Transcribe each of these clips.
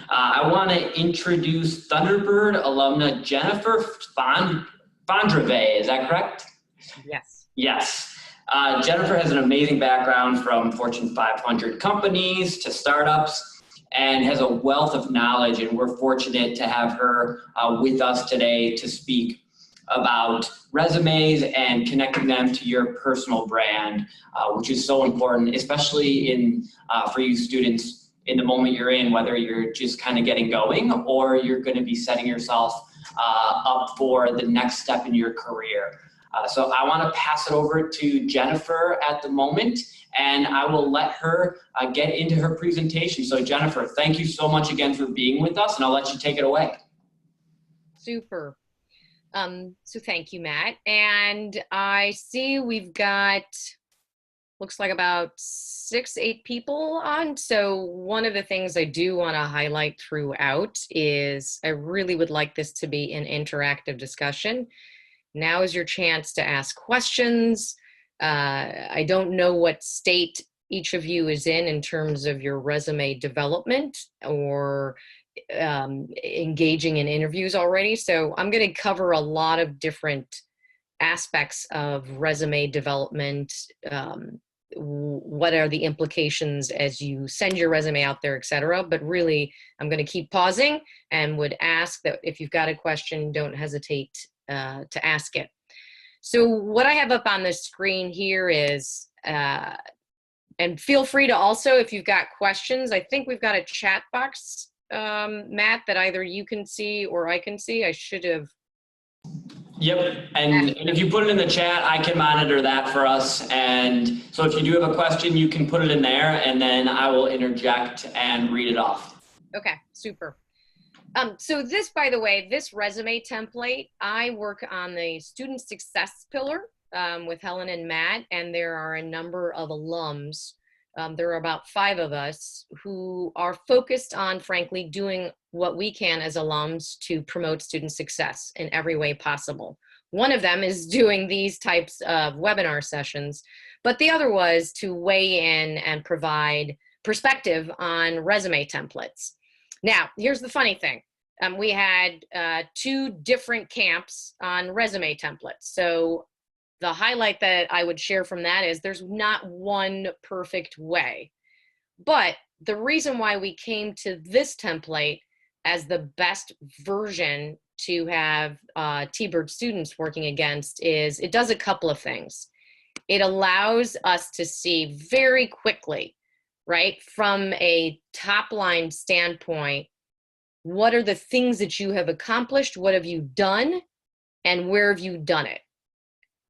I want to introduce Thunderbird alumna Jennifer Fondrevay. Is that correct? Yes. Yes. Jennifer has an amazing background from Fortune 500 companies to startups and has a wealth of knowledge, and we're fortunate to have her with us today to speak about resumes and connecting them to your personal brand, which is so important, especially for you students in the moment you're in, whether you're just kind of getting going or you're going to be setting yourself up for the next step in your career. So I want to pass it over to Jennifer at the moment, and I will let her get into her presentation. So Jennifer, thank you so much again for being with us, and I'll let you take it away. Super. So thank you, Matt. And I see we've got, looks like about 6-8 people on. So one of the things I do want to highlight throughout is I really would like this to be an interactive discussion. Now is your chance to ask questions. I don't know what state each of you is in terms of your resume development or engaging in interviews already. So I'm going to cover a lot of different aspects of resume development. What are the implications as you send your resume out there, etc. But really, I'm going to keep pausing and would ask that if you've got a question, don't hesitate to ask it. So what I have up on the screen here is, and feel free to also, if you've got questions, I think we've got a chat box, Matt, that either you can see or I can see. I should have. Yep, and if you put it in the chat, I can monitor that for us. And so if you do have a question, you can put it in there, and then I will interject and read it off. Okay, super. So this, by the way, this resume template, I work on the student success pillar with Helen and Matt, and there are a number of alums. There are about 5 of us who are focused on, frankly, doing what we can as alums to promote student success in every way possible. One of them is doing these types of webinar sessions, but the other was to weigh in and provide perspective on resume templates. Now, here's the funny thing. We had 2 different camps on resume templates. So the highlight that I would share from that is there's not one perfect way. But the reason why we came to this template as the best version to have T-Bird students working against is it does a couple of things. It allows us to see very quickly, right, from a top-line standpoint, what are the things that you have accomplished? What have you done? And where have you done it?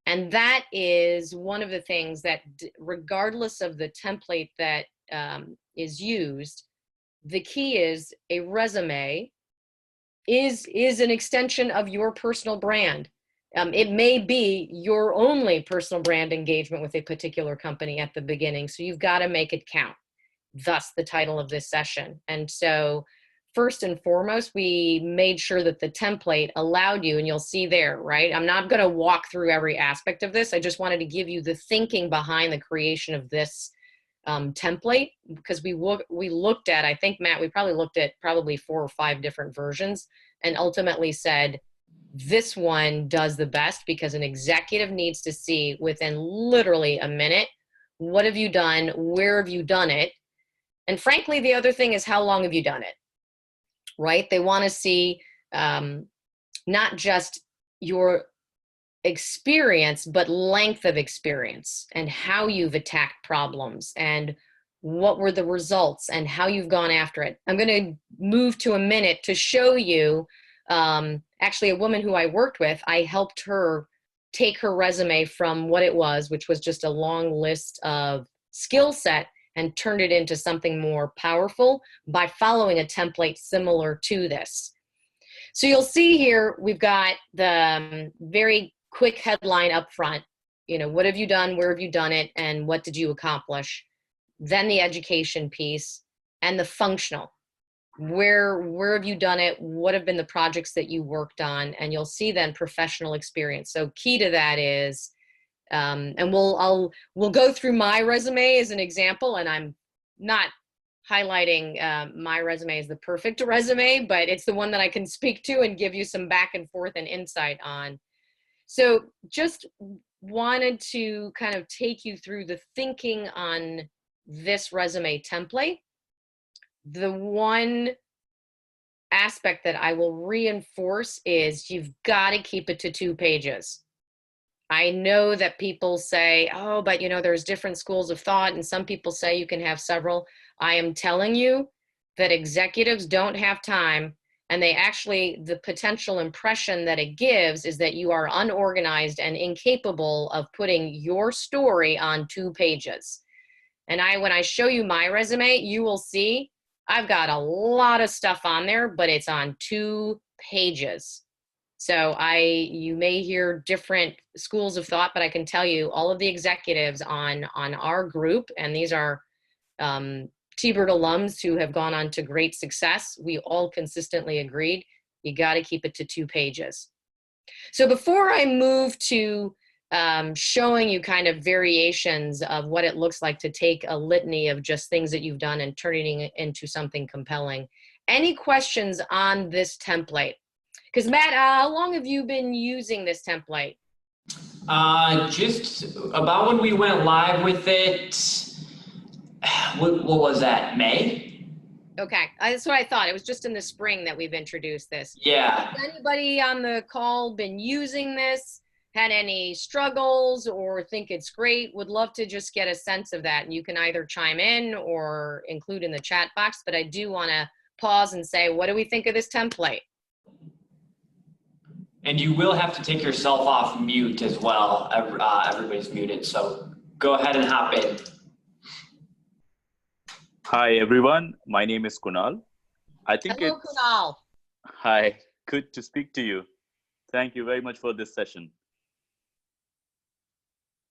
And that is one of the things that, regardless of the template that is used, the key is a resume is an extension of your personal brand. It may be your only personal brand engagement with a particular company at the beginning, so you've got to make it count. Thus the title of this session. And so first and foremost, we made sure that the template allowed you, and you'll see there, right? I'm not going to walk through every aspect of this. I just wanted to give you the thinking behind the creation of this template, because we looked at, I think, Matt, we probably looked at 4 or 5 different versions and ultimately said, this one does the best because an executive needs to see within literally a minute, what have you done? Where have you done it? And frankly, the other thing is, how long have you done it? Right? They want to see not just your experience, but length of experience and how you've attacked problems and what were the results and how you've gone after it. I'm going to move to a minute to show you actually a woman who I worked with. I helped her take her resume from what it was, which was just a long list of skill set, and turned it into something more powerful by following a template similar to this. So you'll see here, we've got the very quick headline up front. You know, what have you done, where have you done it, and what did you accomplish? Then the education piece and the functional. Where have you done it? What have been the projects that you worked on? And you'll see then professional experience. So key to that is, and we'll go through my resume as an example, and I'm not highlighting my resume as the perfect resume, but it's the one that I can speak to and give you some back and forth and insight on. So just wanted to kind of take you through the thinking on this resume template. The one aspect that I will reinforce is you've got to keep it to 2 pages. I know that people say, oh, but you know, there's different schools of thought, and some people say you can have several. I am telling you that executives don't have time, and they actually, the potential impression that it gives is that you are unorganized and incapable of putting your story on 2 pages. And when I show you my resume, you will see I've got a lot of stuff on there, but it's on 2 pages. So you may hear different schools of thought, but I can tell you all of the executives on our group, and these are T-Bird alums who have gone on to great success, we all consistently agreed, you got to keep it to 2 pages. So before I move to showing you kind of variations of what it looks like to take a litany of just things that you've done and turning it into something compelling, any questions on this template? Because Matt, how long have you been using this template? Just about when we went live with it, what was that, May? Okay, that's what I thought. It was just in the spring that we've introduced this. Yeah. Has anybody on the call been using this, had any struggles, or think it's great? Would love to just get a sense of that. And you can either chime in or include in the chat box, but I do want to pause and say, what do we think of this template? And you will have to take yourself off mute as well. Everybody's muted, so go ahead and hop in. Hi, everyone. My name is Kunal. Hello, Kunal. Hi, good to speak to you. Thank you very much for this session.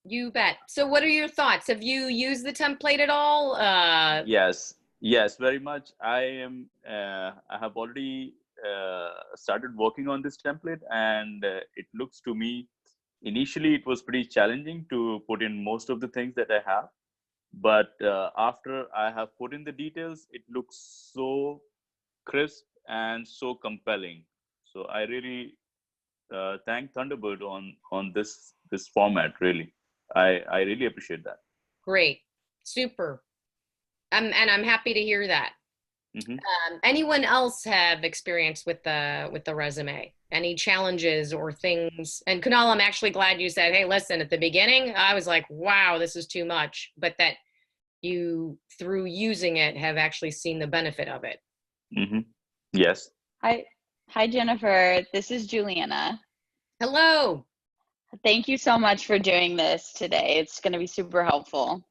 You bet. So what are your thoughts? Have you used the template at all? Yes, very much. I have already started working on this template, and it looks to me, initially it was pretty challenging to put in most of the things that I have. But after I have put in the details, it looks so crisp and so compelling. So I really thank Thunderbird on this format. Really, I really appreciate that. Great, super, and I'm happy to hear that. Mm-hmm. Anyone else have experience with the resume? Any challenges or things? And Kunal, I'm actually glad you said, hey, listen, at the beginning, I was like, wow, this is too much, but that you, through using it, have actually seen the benefit of it. Mm-hmm. Yes. Hi, Jennifer. This is Juliana. Hello. Thank you so much for doing this today. It's going to be super helpful.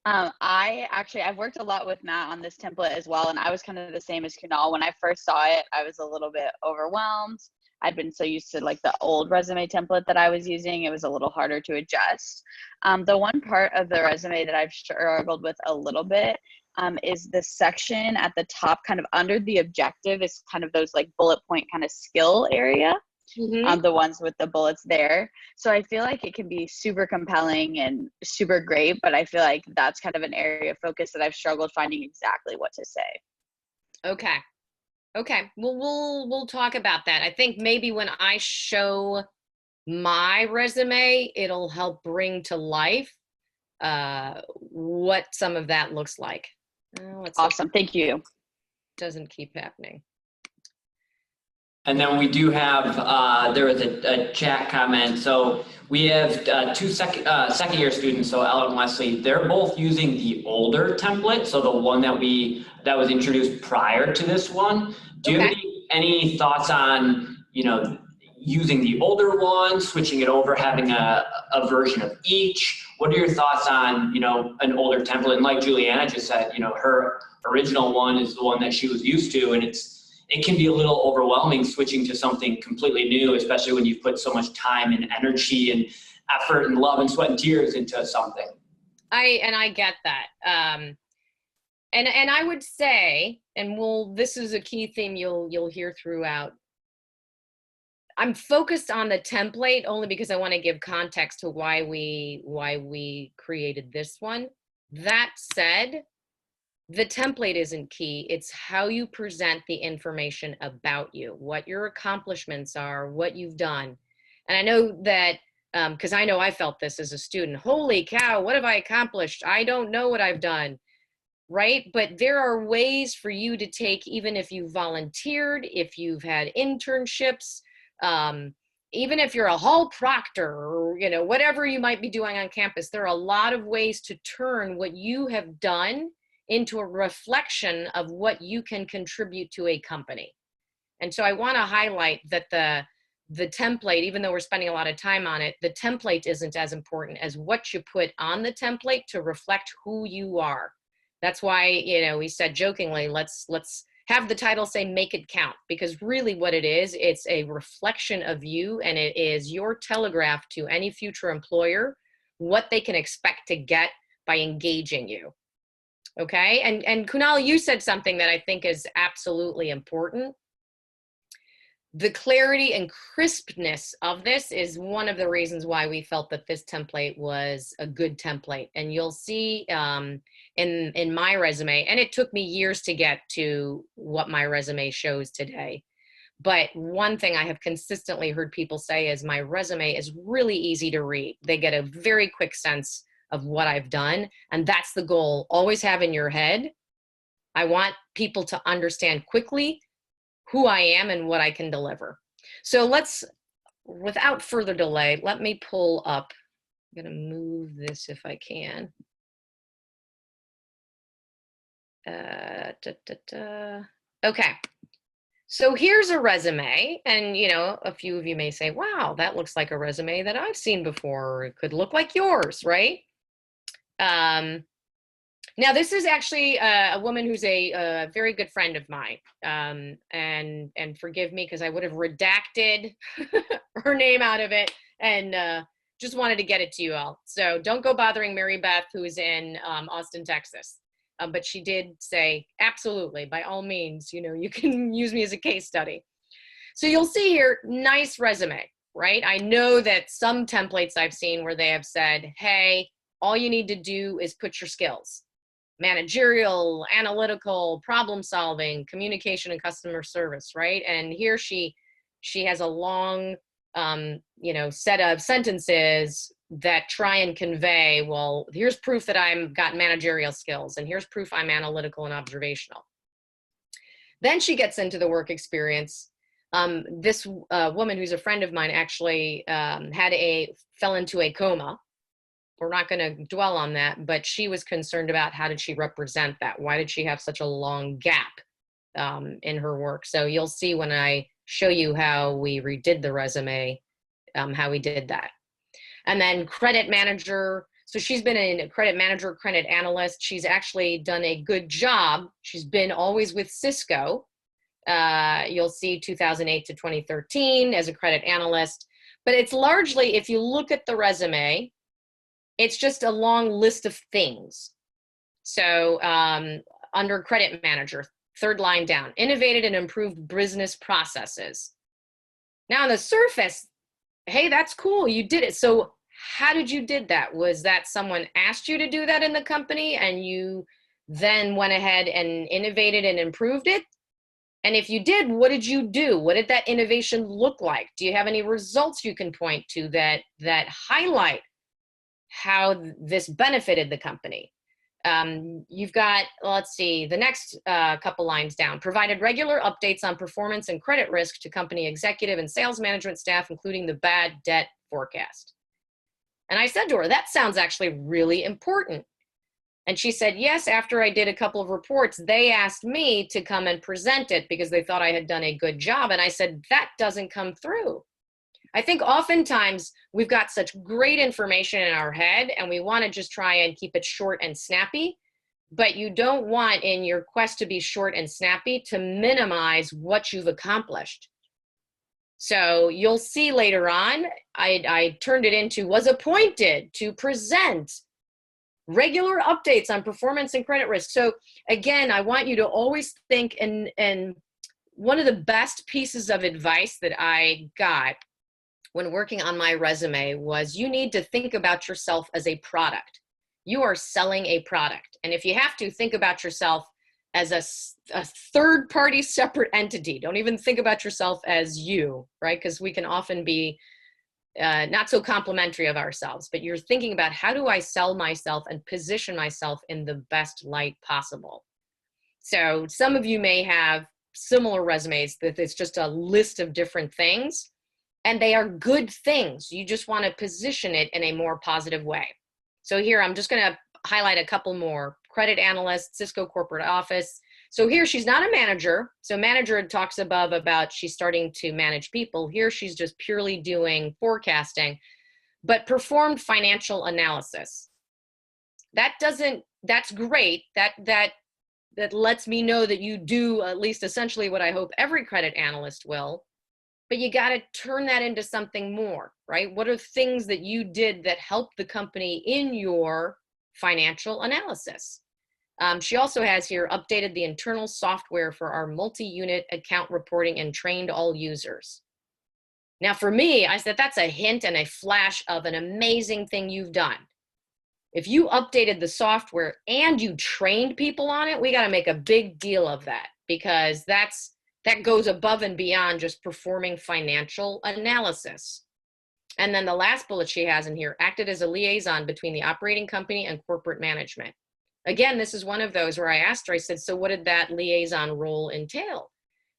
I've worked a lot with Matt on this template as well, and I was kind of the same as Kunal. When I first saw it, I was a little bit overwhelmed. I'd been so used to like the old resume template that I was using. It was a little harder to adjust. The one part of the resume that I've struggled with a little bit is the section at the top, kind of under the objective, is kind of those like bullet point kind of skill area. Mm-hmm. The ones with the bullets there. So I feel like it can be super compelling and super great, but I feel like that's kind of an area of focus that I've struggled finding exactly what to say. Okay. Well, we'll talk about that. I think maybe when I show my resume, it'll help bring to life what some of that looks like. Awesome. Thank you. Doesn't keep happening. And then we do have, there was a chat comment. So we have 2 second year students, so Ellen and Leslie, they're both using the older template. So the one that was introduced prior to this one. Do you have any thoughts on, using the older one, switching it over, having a version of each? What are your thoughts on, an older template? And like Juliana just said, her original one is the one that she was used to, and it can be a little overwhelming switching to something completely new, especially when you've put so much time and energy and effort and love and sweat and tears into something. I get that. And I would say, and this is a key theme you'll hear throughout. I'm focused on the template only because I want to give context to why we created this one. That said, The template isn't key. It's how you present the information about you, what your accomplishments are, what you've done. And I know that, because I know I felt this as a student. Holy cow, what have I accomplished? I don't know what I've done, right? But there are ways for you to take, even if you volunteered, if you've had internships, even if you're a hall proctor or, you know, whatever you might be doing on campus, there are a lot of ways to turn what you have done into a reflection of what you can contribute to a company. And so I want to highlight that the template, even though we're spending a lot of time on it, the template isn't as important as what you put on the template to reflect who you are. That's why, you know, we said jokingly, let's have the title say "Make It Count," because really what it is, it's a reflection of you, and it is your telegraph to any future employer what they can expect to get by engaging you. Okay, and Kunal, you said something that I think is absolutely important. The clarity and crispness of this is one of the reasons why we felt that this template was a good template. And you'll see in my resume, and it took me years to get to what my resume shows today. But one thing I have consistently heard people say is my resume is really easy to read. They get a very quick sense of what I've done. And that's the goal. Always have in your head, I want people to understand quickly who I am and what I can deliver. So let's, without further delay, let me pull up. I'm gonna move this if I can. Okay, so here's a resume, and you know, a few of you may say, wow, that looks like a resume that I've seen before, or it could look like yours, right? Now, this is actually a woman who's a very good friend of mine, and forgive me because I would have redacted her name out of it, and just wanted to get it to you all. So don't go bothering Mary Beth, who's in Austin, Texas. But she did say, absolutely, by all means, you know, you can use me as a case study. So you'll see here, nice resume, right? I know that some templates I've seen where they have said, hey, all you need to do is put your skills. Managerial, analytical, problem solving, communication, and customer service, right? And here she has a long, you know, set of sentences that try and convey, well, here's proof that I've got managerial skills, and here's proof I'm analytical and observational. Then she gets into the work experience. This woman who's a friend of mine actually fell into a coma. We're not going to dwell on that, but she was concerned about how did she represent that? Why did she have such a long gap in her work? So you'll see when I show you how we redid the resume, how we did that. And then credit manager. So she's been a credit manager, credit analyst. She's actually done a good job. She's been always with Cisco. You'll see 2008 to 2013 as a credit analyst. But it's largely, if you look at the resume, it's just a long list of things. So under credit manager, third line down, innovated and improved business processes. Now on the surface, hey, that's cool, you did it. So how did you did that? Was that someone asked you to do that in the company and you then went ahead and innovated and improved it? And if you did, what did you do? What did that innovation look like? Do you have any results you can point to that highlight how this benefited the company? You've got, let's see, the next couple lines down, provided regular updates on performance and credit risk to company executive and sales management staff, including the bad debt forecast. And I said to her, that sounds actually really important. And she said, yes, after I did a couple of reports, they asked me to come and present it because they thought I had done a good job. And I said, that doesn't come through. I think oftentimes we've got such great information in our head and we want to just try and keep it short and snappy, but you don't want in your quest to be short and snappy to minimize what you've accomplished. So you'll see later on, I turned it into was appointed to present regular updates on performance and credit risk. So again, I want you to always think, and one of the best pieces of advice that I got when working on my resume was you need to think about yourself as a product. You are selling a product. And if you have to, think about yourself as a third-party separate entity. Don't even think about yourself as you, right? Because we can often be not so complimentary of ourselves, but you're thinking about, how do I sell myself and position myself in the best light possible? So some of you may have similar resumes that it's just a list of different things, and they are good things. You just want to position it in a more positive way. So here, I'm just going to highlight a couple more. Credit analyst, Cisco corporate office. So here, she's not a manager. So manager talks above about she's starting to manage people. Here, she's just purely doing forecasting, but performed financial analysis. That's great. That lets me know that you do at least essentially what I hope every credit analyst will, but you got to turn that into something more, right? What are things that you did that helped the company in your financial analysis? She also has here updated the internal software for our multi-unit account reporting and trained all users. Now for me, I said that's a hint and a flash of an amazing thing you've done. If you updated the software and you trained people on it, we got to make a big deal of that, because that goes above and beyond just performing financial analysis. And then the last bullet she has in here, acted as a liaison between the operating company and corporate management. Again, this is one of those where I asked her, I said, so what did that liaison role entail?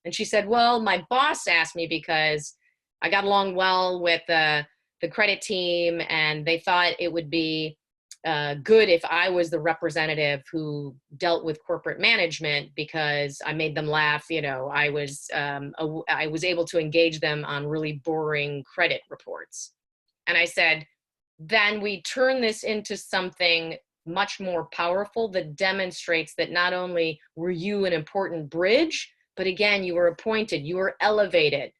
And she said, well, my boss asked me because I got along well with the credit team, and they thought it would be good if I was the representative who dealt with corporate management, because I made them laugh. You know, I was able to engage them on really boring credit reports. And I said, then we turn this into something much more powerful that demonstrates that not only were you an important bridge, but again, you were appointed, you were elevated.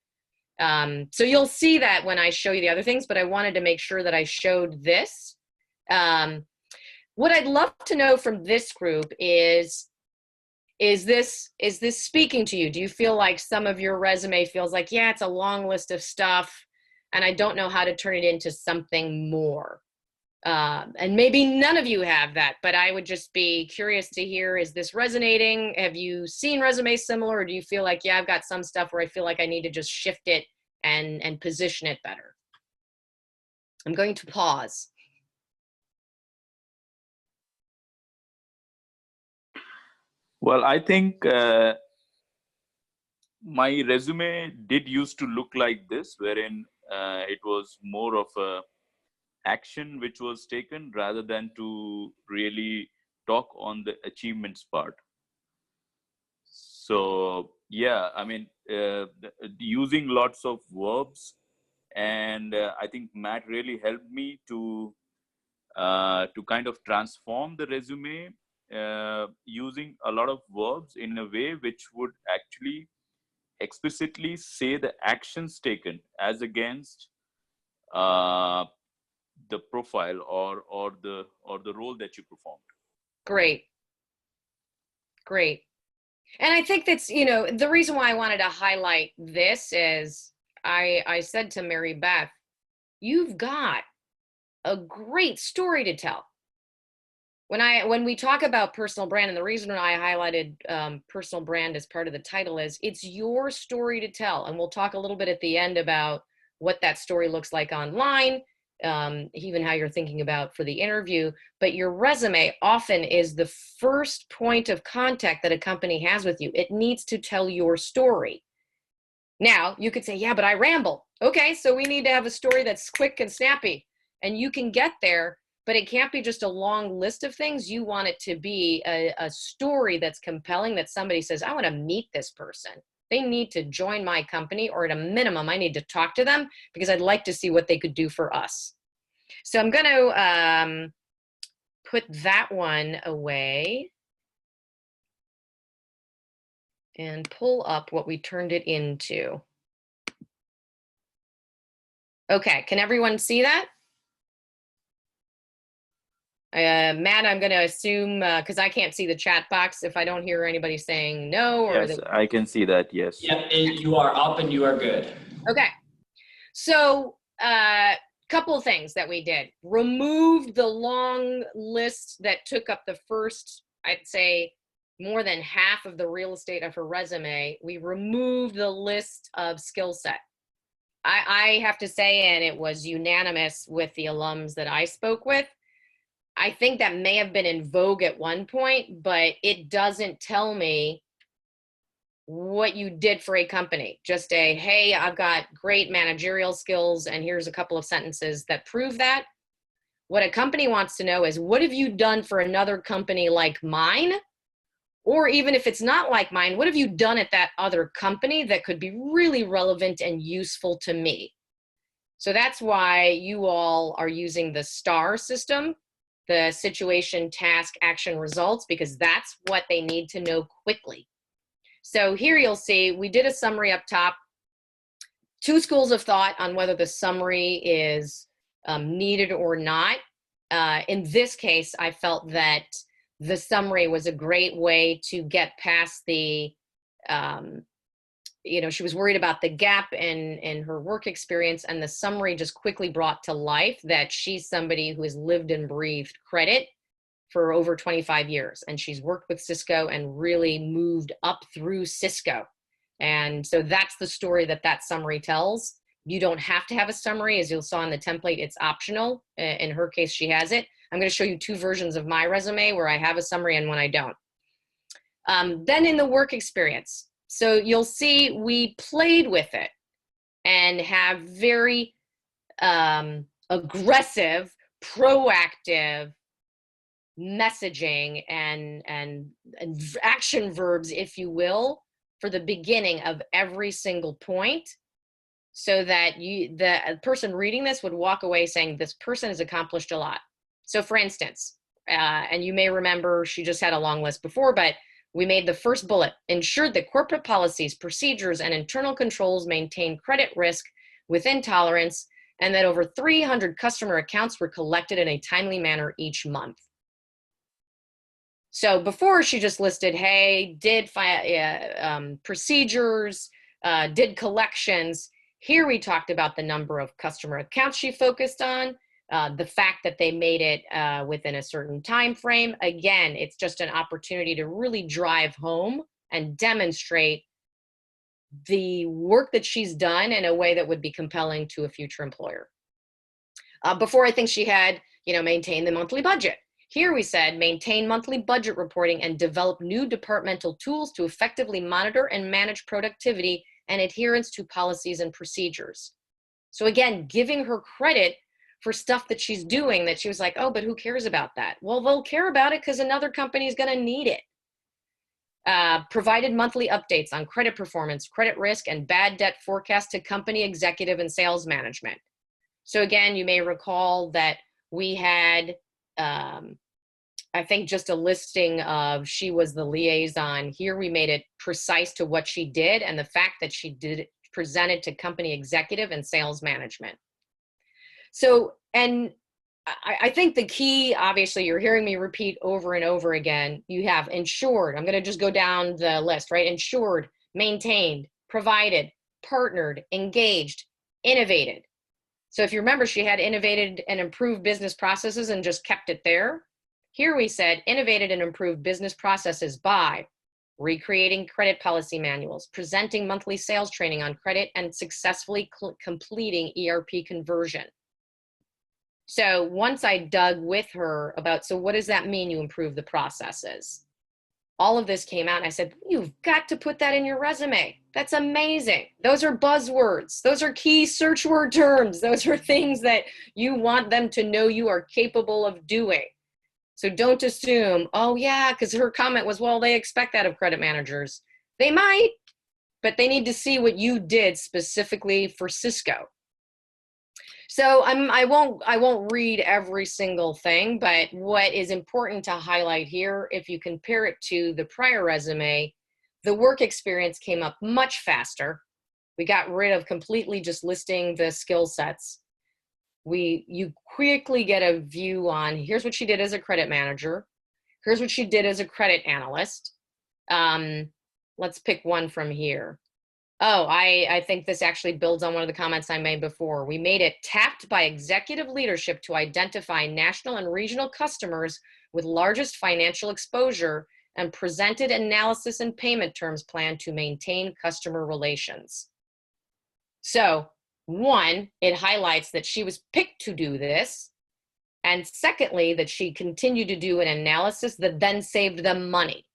So you'll see that when I show you the other things, but I wanted to make sure that I showed this. What I'd love to know from this group is this speaking to you? Do you feel like some of your resume feels like, yeah, it's a long list of stuff and I don't know how to turn it into something more? And maybe none of you have that, but I would just be curious to hear, is this resonating? Have you seen resumes similar, or do you feel like, yeah, I've got some stuff where I feel like I need to just shift it and position it better? I'm going to pause. Well, I think my resume did used to look like this, wherein it was more of a action which was taken rather than to really talk on the achievements part. So yeah, I mean, using lots of verbs, and I think Matt really helped me to kind of transform the resume using a lot of verbs in a way which would actually explicitly say the actions taken as against the profile or the role that you performed. Great. And I think that's, you know, the reason why I wanted to highlight this is I said to Mary Beth, you've got a great story to tell. When we talk about personal brand, and the reason I highlighted personal brand as part of the title is it's your story to tell. And we'll talk a little bit at the end about what that story looks like online, even how you're thinking about for the interview. But your resume often is the first point of contact that a company has with you. It needs to tell your story. Now, you could say, yeah, but I ramble. Okay, so we need to have a story that's quick and snappy. And you can get there, but it can't be just a long list of things. You want it to be a story that's compelling, that somebody says, I want to meet this person. They need to join my company, or at a minimum, I need to talk to them because I'd like to see what they could do for us. So I'm going to put that one away and pull up what we turned it into. Okay, can everyone see that? Matt, I'm going to assume, because I can't see the chat box, if I don't hear anybody saying no. Or yes, I can see that, yes. Yep, you are up and you are good. Okay. So couple of things that we did. Removed the long list that took up the first, I'd say, more than half of the real estate of her resume. We removed the list of skill set. I have to say, and it was unanimous with the alums that I spoke with, I think that may have been in vogue at one point, but it doesn't tell me what you did for a company. Just a, hey, I've got great managerial skills and here's a couple of sentences that prove that. What a company wants to know is, what have you done for another company like mine? Or even if it's not like mine, what have you done at that other company that could be really relevant and useful to me? So that's why you all are using the STAR system, the situation, task, action, results, because that's what they need to know quickly. So here you'll see, we did a summary up top, 2 schools of thought on whether the summary is needed or not. In this case, I felt that the summary was a great way to get past the, she was worried about the gap in her work experience, and the summary just quickly brought to life that she's somebody who has lived and breathed credit for over 25 years, and she's worked with Cisco and really moved up through Cisco. And so that's the story that summary tells. You don't have to have a summary. As you saw in the template, it's optional. In her case, she has it. I'm going to show you 2 versions of my resume where I have a summary and when I don't. Then in the work experience, so you'll see we played with it and have very aggressive, proactive messaging and action verbs, if you will, for the beginning of every single point, so that the person reading this would walk away saying, this person has accomplished a lot. So for instance, and you may remember she just had a long list before, but we made the first bullet, ensured that corporate policies, procedures, and internal controls maintain credit risk within tolerance, and that over 300 customer accounts were collected in a timely manner each month. So before, she just listed, hey, did procedures, did collections. Here we talked about the number of customer accounts she focused on, the fact that they made it within a certain time frame. Again, it's just an opportunity to really drive home and demonstrate the work that she's done in a way that would be compelling to a future employer. Before, I think she had, maintain the monthly budget. Here we said, maintain monthly budget reporting and develop new departmental tools to effectively monitor and manage productivity and adherence to policies and procedures. So again, giving her credit for stuff that she's doing that she was like, oh, but who cares about that? Well, they'll care about it because another company is going to need it. Provided monthly updates on credit performance, credit risk, and bad debt forecast to company executive and sales management. So again, you may recall that we had, I think, just a listing of she was the liaison. Here we made it precise to what she did and the fact that she did it presented to company executive and sales management. So, and I think the key, obviously, you're hearing me repeat over and over again, you have ensured. I'm going to just go down the list, right? Ensured, maintained, provided, partnered, engaged, innovated. So if you remember, she had innovated and improved business processes and just kept it there. Here we said innovated and improved business processes by recreating credit policy manuals, presenting monthly sales training on credit, and successfully completing ERP conversion. So once I dug with her about, so what does that mean you improve the processes? All of this came out and I said, you've got to put that in your resume. That's amazing. Those are buzzwords. Those are key search word terms. Those are things that you want them to know you are capable of doing. So don't assume, oh yeah, because her comment was, well, they expect that of credit managers. They might, but they need to see what you did specifically for Cisco. So I won't read every single thing, but what is important to highlight here, if you compare it to the prior resume, the work experience came up much faster. We got rid of completely just listing the skill sets. You quickly get a view on, here's what she did as a credit manager. Here's what she did as a credit analyst. Let's pick one from here. Oh, I think this actually builds on one of the comments I made before. We made it tapped by executive leadership to identify national and regional customers with largest financial exposure and presented analysis and payment terms plan to maintain customer relations. So one, it highlights that she was picked to do this. And secondly, that she continued to do an analysis that then saved them money.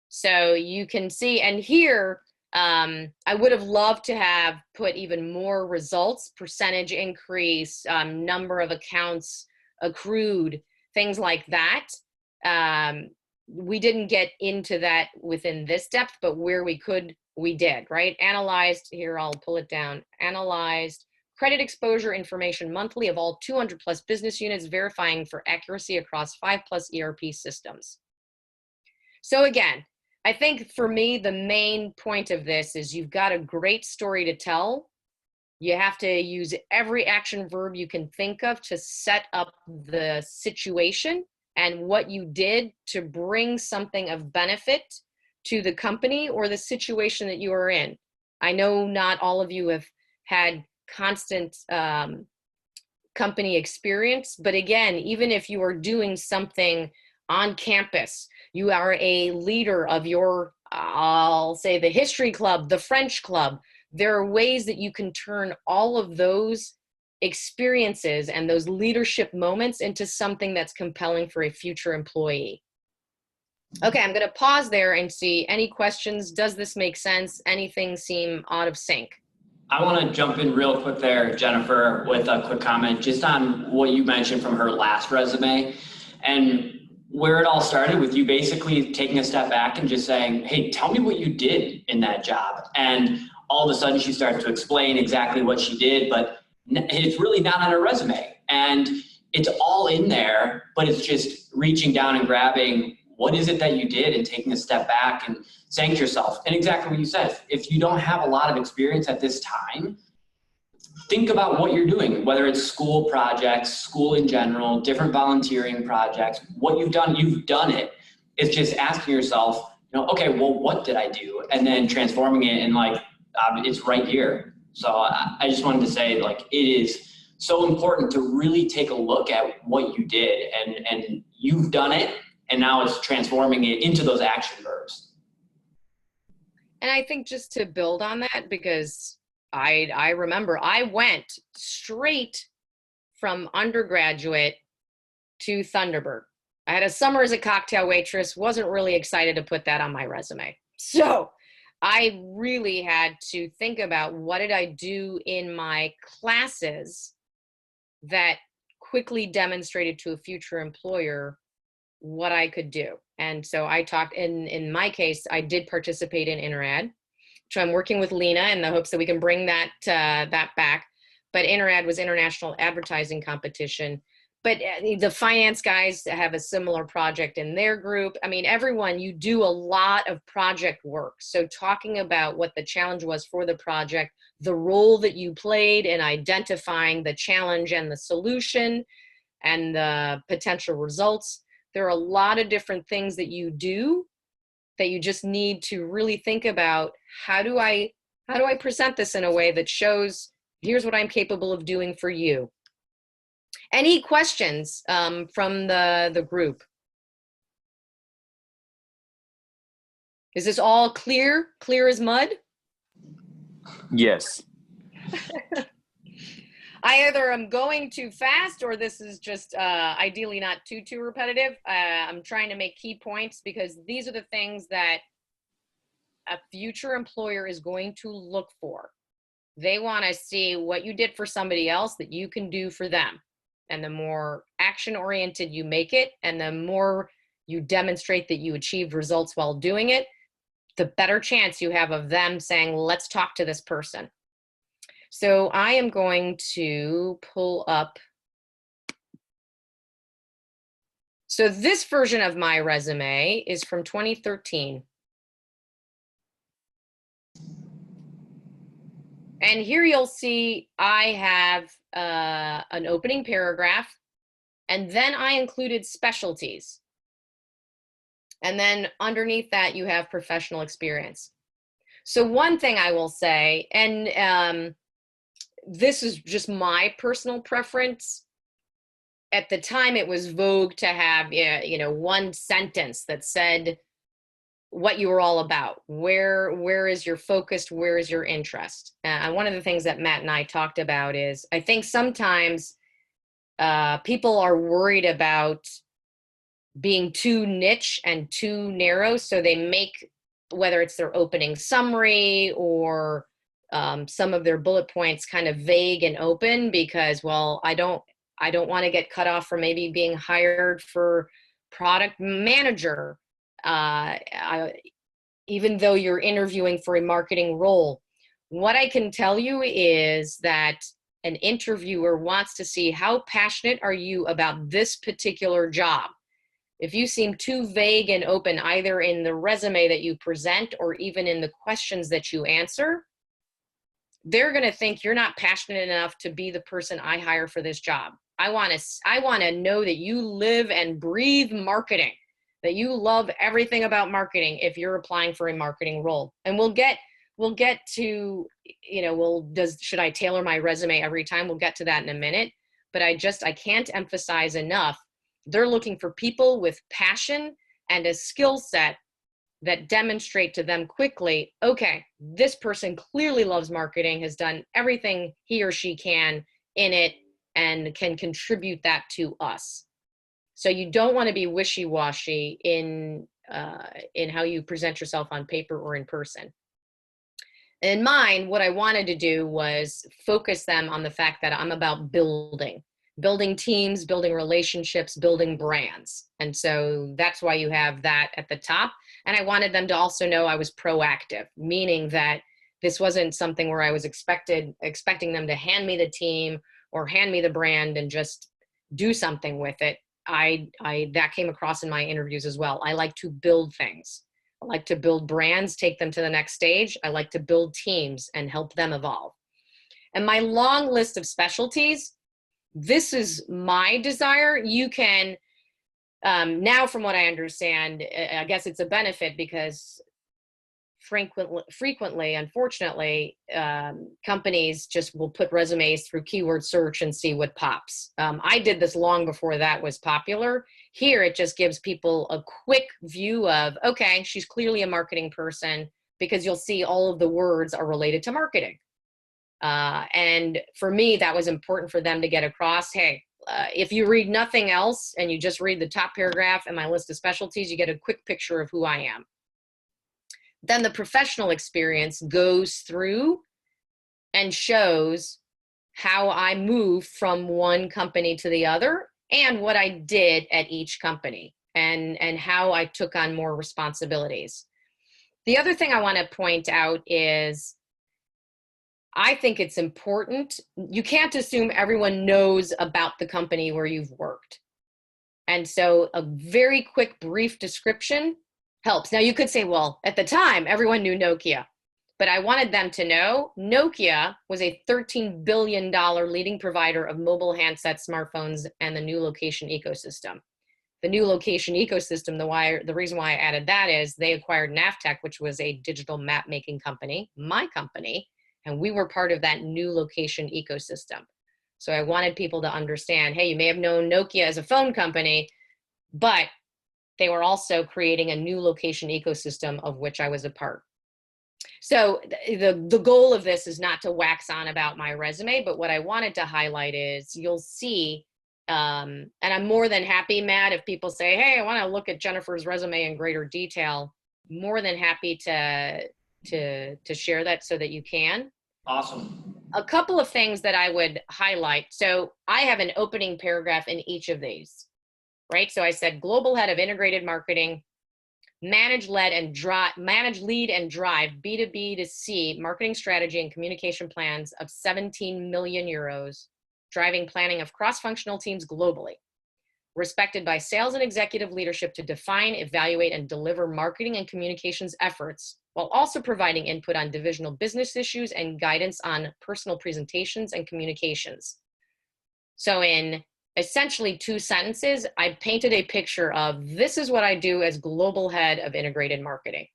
So you can see, and here, I would have loved to have put even more results, percentage increase, number of accounts accrued, things like that. We didn't get into that within this depth, but where we could, we did, right? Analyzed, here I'll pull it down, analyzed credit exposure information monthly of all 200 plus business units, verifying for accuracy across 5+ ERP systems. So again, I think for me, the main point of this is you've got a great story to tell. You have to use every action verb you can think of to set up the situation and what you did to bring something of benefit to the company or the situation that you are in. I know not all of you have had constant company experience, but again, even if you are doing something on campus, you are a leader of your, I'll say the history club, the French club, there are ways that you can turn all of those experiences and those leadership moments into something that's compelling for a future employee. Okay, I'm gonna pause there and see any questions. Does this make sense? Anything seem out of sync? I want to jump in real quick there, Jennifer, with a quick comment just on what you mentioned from her last resume and where it all started with you basically taking a step back and just saying, hey, tell me what you did in that job. And all of a sudden she starts to explain exactly what she did, but it's really not on her resume. And it's all in there, but it's just reaching down and grabbing what is it that you did and taking a step back and saying to yourself, and exactly what you said, if you don't have a lot of experience at this time, think about what you're doing, whether it's school projects, school in general, different volunteering projects, what you've done it. It's just asking yourself, okay, well, what did I do? And then transforming it and it's right here. So I just wanted to say, it is so important to really take a look at what you did and you've done it. And now it's transforming it into those action verbs. And I think just to build on that, because I remember I went straight from undergraduate to Thunderbird. I had a summer as a cocktail waitress, wasn't really excited to put that on my resume. So I really had to think about what did I do in my classes that quickly demonstrated to a future employer what I could do. And so I talked, in my case, I did participate in Interad, which I'm working with Lena in the hopes that we can bring that back. But Interad was international advertising competition. But the finance guys have a similar project in their group. I mean, everyone, you do a lot of project work. So talking about what the challenge was for the project, the role that you played in identifying the challenge and the solution and the potential results. There are a lot of different things that you do that you just need to really think about. How do I present this in a way that shows, here's what I'm capable of doing for you? Any questions from the group? Is this all clear as mud? Yes. I either am going too fast or this is just ideally not too repetitive. I'm trying to make key points because these are the things that a future employer is going to look for. They want to see what you did for somebody else that you can do for them. And the more action-oriented you make it and the more you demonstrate that you achieved results while doing it, the better chance you have of them saying, let's talk to this person. So I am going to pull up. So this version of my resume is from 2013. And here you'll see I have an opening paragraph, and then I included specialties. And then underneath that, you have professional experience. So one thing I will say, and this is just my personal preference. At the time, it was vogue to have, one sentence that said what you were all about. Where is your focus? Where is your interest? And one of the things that Matt and I talked about is, I think sometimes people are worried about being too niche and too narrow, so they make, whether it's their opening summary or some of their bullet points, kind of vague and open, because, well, I don't want to get cut off from maybe being hired for product manager, even though you're interviewing for a marketing role. What I can tell you is that an interviewer wants to see how passionate are you about this particular job. If you seem too vague and open, either in the resume that you present or even in the questions that you answer, they're going to think you're not passionate enough to be the person I hire for this job. I want to know that you live and breathe marketing, that you love everything about marketing if you're applying for a marketing role. And we'll get to, should I tailor my resume every time? We'll get to that in a minute. But I can't emphasize enough, they're looking for people with passion and a skill set that demonstrate to them quickly, okay, this person clearly loves marketing, has done everything he or she can in it, and can contribute that to us. So you don't want to be wishy-washy in how you present yourself on paper or in person. In mine, what I wanted to do was focus them on the fact that I'm about building teams, building relationships, building brands. And so that's why you have that at the top. And I wanted them to also know I was proactive, meaning that this wasn't something where I was expecting them to hand me the team or hand me the brand and just do something with it. That came across in my interviews as well. I like to build things. I like to build brands, take them to the next stage. I like to build teams and help them evolve. And my long list of specialties, this is my desire. You can, now from what I understand, I guess it's a benefit because frequently, unfortunately, companies just will put resumes through keyword search and see what pops. I did this long before that was popular. Here, it just gives people a quick view of, okay, she's clearly a marketing person, because you'll see all of the words are related to marketing. And for me, that was important for them to get across. Hey, if you read nothing else and you just read the top paragraph and my list of specialties, you get a quick picture of who I am. Then the professional experience goes through and shows how I moved from one company to the other and what I did at each company and how I took on more responsibilities. The other thing I want to point out is I think it's important. You can't assume everyone knows about the company where you've worked. And so a very quick, brief description helps. Now you could say, well, at the time, everyone knew Nokia, but I wanted them to know Nokia was a $13 billion leading provider of mobile handset smartphones and the new location ecosystem. The new location ecosystem, the reason why I added that is they acquired Navtech, which was a digital map making company, my company, and we were part of that new location ecosystem. So I wanted people to understand, hey, you may have known Nokia as a phone company, but they were also creating a new location ecosystem of which I was a part. So the goal of this is not to wax on about my resume, but what I wanted to highlight is you'll see, and I'm more than happy, Matt, if people say, hey, I want to look at Jennifer's resume in greater detail, more than happy to share that so that you can. Awesome. A couple of things that I would highlight. So I have an opening paragraph in each of these. Right? So I said global head of integrated marketing, manage, lead, and drive B2B2C marketing strategy and communication plans of 17 million euros, driving planning of cross-functional teams globally, respected by sales and executive leadership to define, evaluate, and deliver marketing and communications efforts, while also providing input on divisional business issues and guidance on personal presentations and communications. So in essentially 2 sentences, I painted a picture of this is what I do as global head of integrated marketing.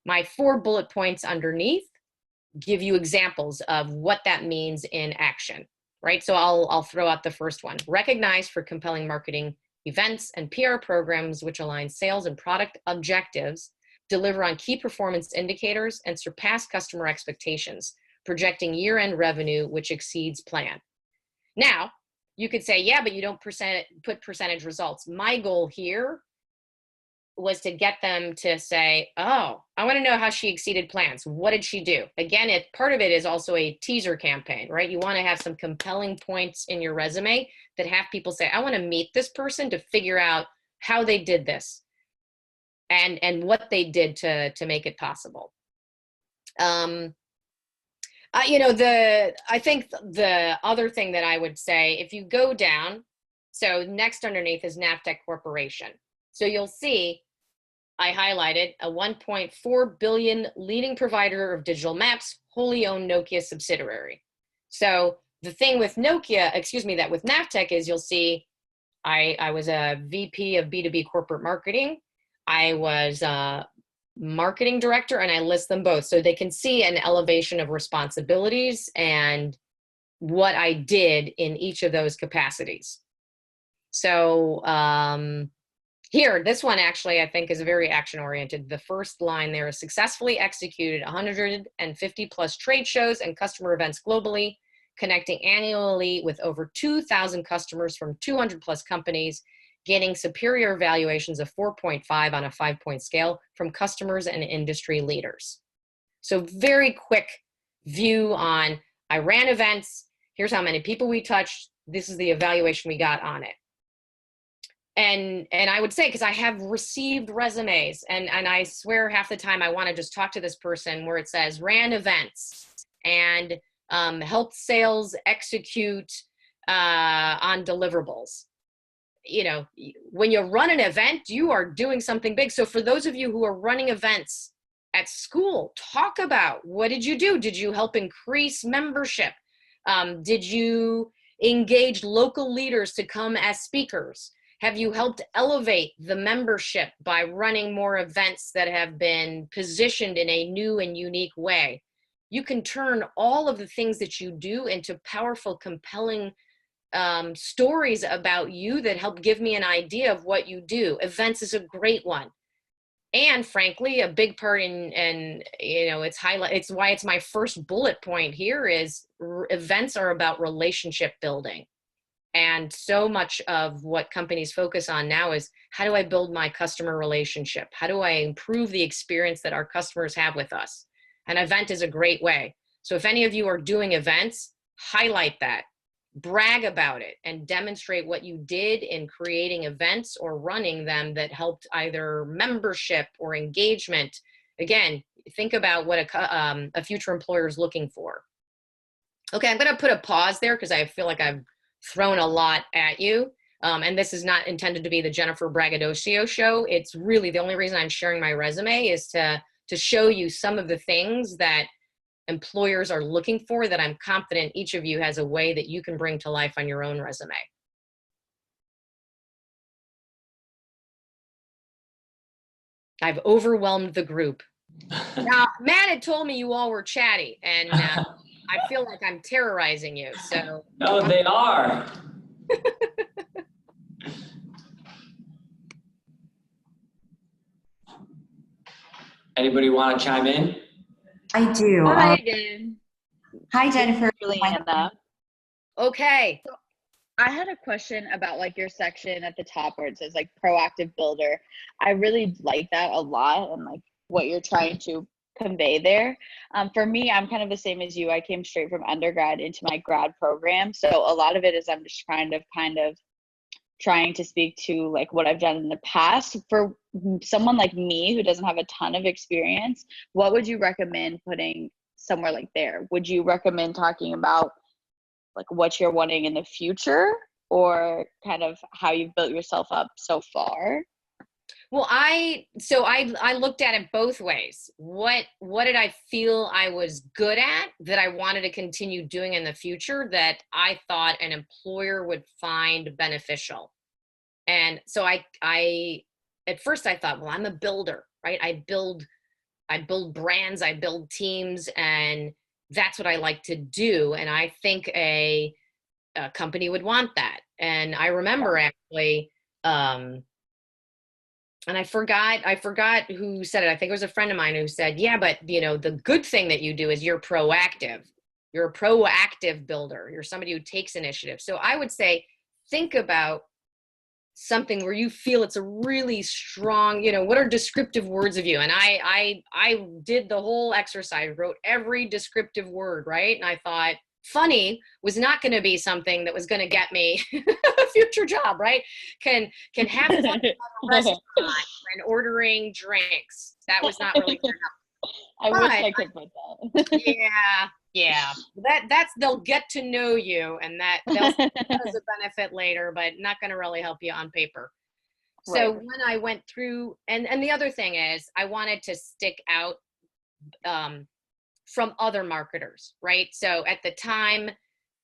My 4 bullet points underneath give you examples of what that means in action, right? So I'll throw out the first one. Recognize for compelling marketing events and PR programs which align sales and product objectives, deliver on key performance indicators, and surpass customer expectations, projecting year-end revenue which exceeds plan. Now, you could say, yeah, but you don't put percentage results. My goal here was to get them to say, oh, I want to know how she exceeded plans. What did she do? Again, part of it is also a teaser campaign, right? You want to have some compelling points in your resume that have people say, I want to meet this person to figure out how they did this and what they did to make it possible. I think the other thing that I would say, if you go down, so next underneath is Navtech Corporation. So you'll see I highlighted a 1.4 billion leading provider of digital maps, wholly owned Nokia subsidiary. So the thing with Nokia, that with Navtech is you'll see I was a VP of B2B corporate marketing. I was a marketing director, and I list them both so they can see an elevation of responsibilities and what I did in each of those capacities. So here, this one actually I think is very action oriented. The first line there is successfully executed 150 plus trade shows and customer events globally, connecting annually with over 2,000 customers from 200 plus companies, gaining superior evaluations of 4.5 on a 5-point scale from customers and industry leaders. So very quick view on, I ran events, here's how many people we touched, this is the evaluation we got on it. And I would say, because I have received resumes, and I swear half the time I want to just talk to this person where it says ran events and helped sales execute on deliverables. You know, when you run an event, you are doing something big. So for those of you who are running events at school, talk about, what did you do? Did you help increase membership? Did you engage local leaders to come as speakers? Have you helped elevate the membership by running more events that have been positioned in a new and unique way? You can turn all of the things that you do into powerful, compelling stories about you that help give me an idea of what you do. Events is a great one. And frankly, a big part in it's why it's my first bullet point here is events are about relationship building. And so much of what companies focus on now is, how do I build my customer relationship? How do I improve the experience that our customers have with us? An event is a great way. So if any of you are doing events, highlight that, brag about it, and demonstrate what you did in creating events or running them that helped either membership or engagement. Again, think about what a future employer is looking for. Okay, I'm going to put a pause there because I feel like I've thrown a lot at you. And this is not intended to be the Jennifer Braggadocio show. It's really, the only reason I'm sharing my resume is to show you some of the things that employers are looking for that I'm confident each of you has a way that you can bring to life on your own resume. I've overwhelmed the group. Now, Matt had told me you all were chatty, and I feel like I'm terrorizing you. So no, they are. Anybody want to chime in? I do. Hi again. Hi, Jennifer. Juliana. Okay. So I had a question about like your section at the top where it says like proactive builder. I really like that a lot, and like what you're trying to convey there. For me, I'm kind of the same as you. I came straight from undergrad into my grad program. So a lot of it is I'm just kind of trying to speak to like what I've done in the past. For someone like me who doesn't have a ton of experience, what would you recommend putting somewhere like there? Would you recommend talking about like what you're wanting in the future, or kind of how you've built yourself up so far? Well, I looked at it both ways. What did I feel I was good at that I wanted to continue doing in the future that I thought an employer would find beneficial? And so I at first I thought, well, I'm a builder, right? I build I build brands, I build teams, and that's what I like to do. And I think a company would want that. And I remember actually, and I forgot who said it. I think it was a friend of mine who said, yeah, but the good thing that you do is you're proactive. You're a proactive builder. You're somebody who takes initiative. So I would say, think about something where you feel it's a really strong, what are descriptive words of you? And I did the whole exercise, wrote every descriptive word, right? And I thought funny was not going to be something that was going to get me a future job, right? Can have fun at a restaurant and ordering drinks. That was not really good enough. I wish I could put that. Yeah. That's they'll get to know you, and that they'll see it as a benefit later, but not going to really help you on paper. So Right. when I went through, and the other thing is, I wanted to stick out from other marketers, right? So at the time,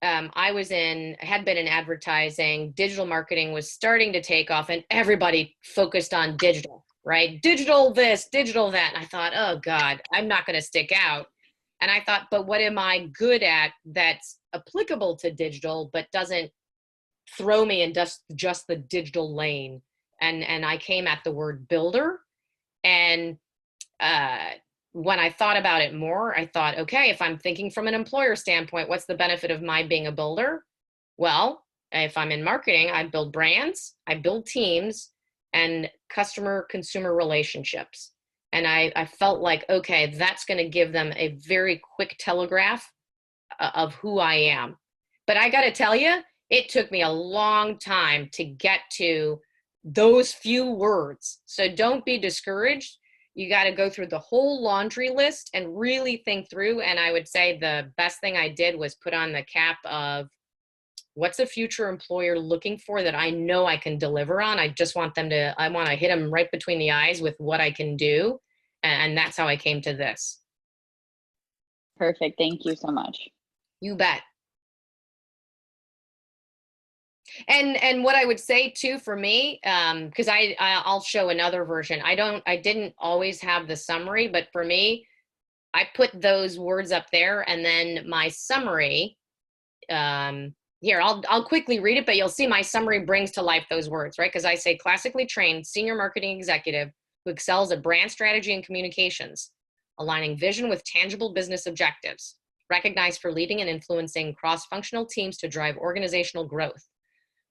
I had been in advertising. Digital marketing was starting to take off, and everybody focused on digital, right? Digital this, digital that. And I thought, oh God, I'm not going to stick out. And I thought, but what am I good at that's applicable to digital, but doesn't throw me in just the digital lane? And I came at the word builder. And when I thought about it more, I thought, okay, if I'm thinking from an employer standpoint, what's the benefit of my being a builder? Well, if I'm in marketing, I build brands, I build teams, and customer-consumer relationships. And I felt like, okay, that's going to give them a very quick telegraph of who I am. But I got to tell you, it took me a long time to get to those few words. So don't be discouraged. You got to go through the whole laundry list and really think through. And I would say the best thing I did was put on the cap of, what's a future employer looking for that I know I can deliver on? I want to hit them right between the eyes with what I can do. And that's how I came to this. Perfect. Thank you so much. You bet. And what I would say too, for me, because I'll show another version. I didn't always have the summary, but for me, I put those words up there, and then my summary, here, I'll quickly read it, but you'll see my summary brings to life those words, right? Because I say classically trained senior marketing executive who excels at brand strategy and communications, aligning vision with tangible business objectives, recognized for leading and influencing cross-functional teams to drive organizational growth,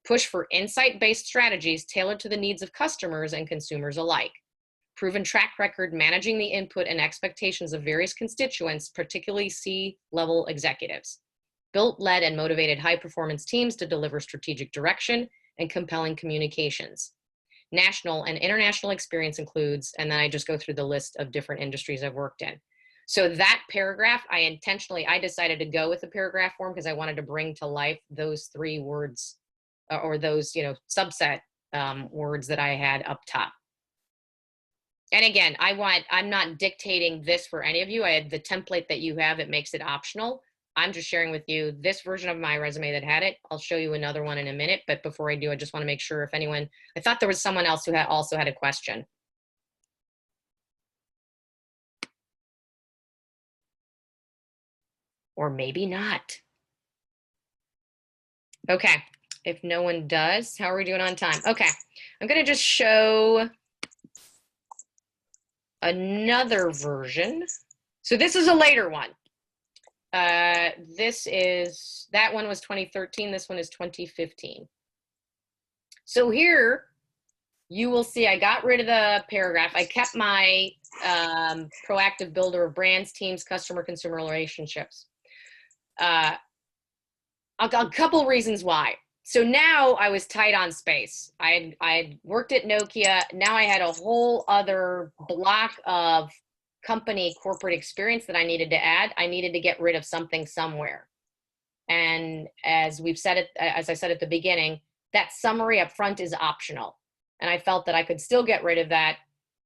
push for insight-based strategies tailored to the needs of customers and consumers alike, proven track record managing the input and expectations of various constituents, particularly C-level executives, built, led, and motivated high-performance teams to deliver strategic direction and compelling communications. National and international experience includes, and then I just go through the list of different industries I've worked in. So that paragraph, I decided to go with the paragraph form because I wanted to bring to life those three words, or those, subset words that I had up top. And again, I'm not dictating this for any of you. I had the template that you have, it makes it optional. I'm just sharing with you this version of my resume that had it. I'll show you another one in a minute, but before I do, I just want to make sure if anyone, I thought there was someone else who also had a question. Or maybe not. Okay, if no one does, how are we doing on time? Okay, I'm gonna just show another version. So this is a later one. That one was 2013, this one is 2015. So here you will see I got rid of the paragraph. I kept my proactive builder of brands, teams, customer, consumer relationships. A couple reasons why. So now I was tight on space. I had worked at Nokia. Now I had a whole other block of company corporate experience that I needed to add. I needed to get rid of something somewhere. And as I said at the beginning, that summary up front is optional. And I felt that I could still get rid of that,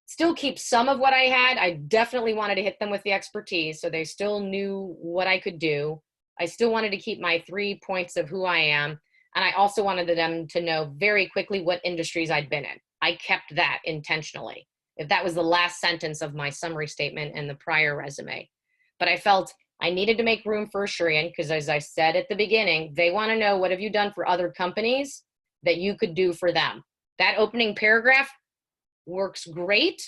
still keep some of what I had. I definitely wanted to hit them with the expertise, so they still knew what I could do. I still wanted to keep my 3 points of who I am. And I also wanted them to know very quickly what industries I'd been in. I kept that intentionally. if that was the last sentence of my summary statement in the prior resume. But I felt I needed to make room for Asurion because, as I said at the beginning, they want to know, what have you done for other companies that you could do for them? That opening paragraph works great